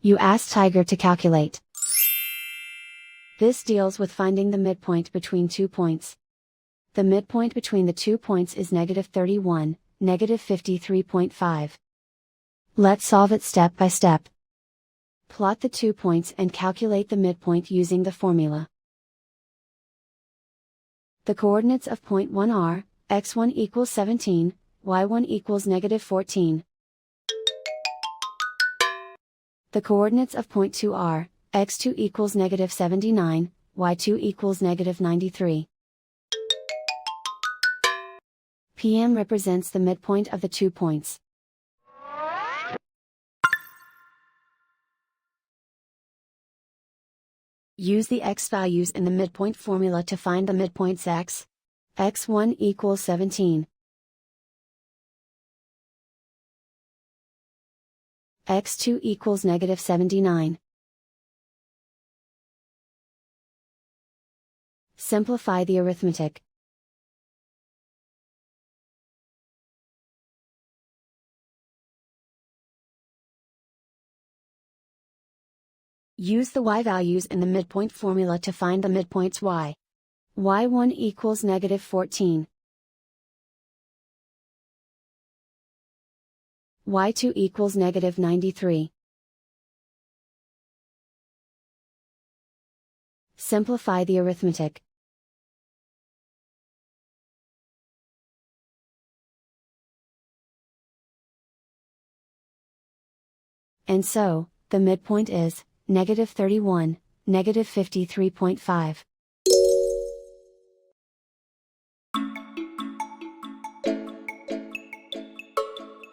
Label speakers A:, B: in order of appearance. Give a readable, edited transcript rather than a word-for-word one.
A: You ask Tiger to calculate. This deals with finding the midpoint between 2 points. The midpoint between the 2 points is -31, -53.5. Let's solve it step by step. Plot the 2 points and calculate the midpoint using the formula. The coordinates of point 1 are, x1 equals 17, y1 equals -14. The coordinates of point 2 are, x2 equals -79, y2 equals -93. PM represents the midpoint of the 2 points. Use the x values in the midpoint formula to find the midpoints x. x1 equals 17. x2 equals -79. Simplify the arithmetic. Use the y values in the midpoint formula to find the midpoints y. y1 equals -14. y2 equals -93. Simplify the arithmetic. And so, the midpoint is -31, -53.5.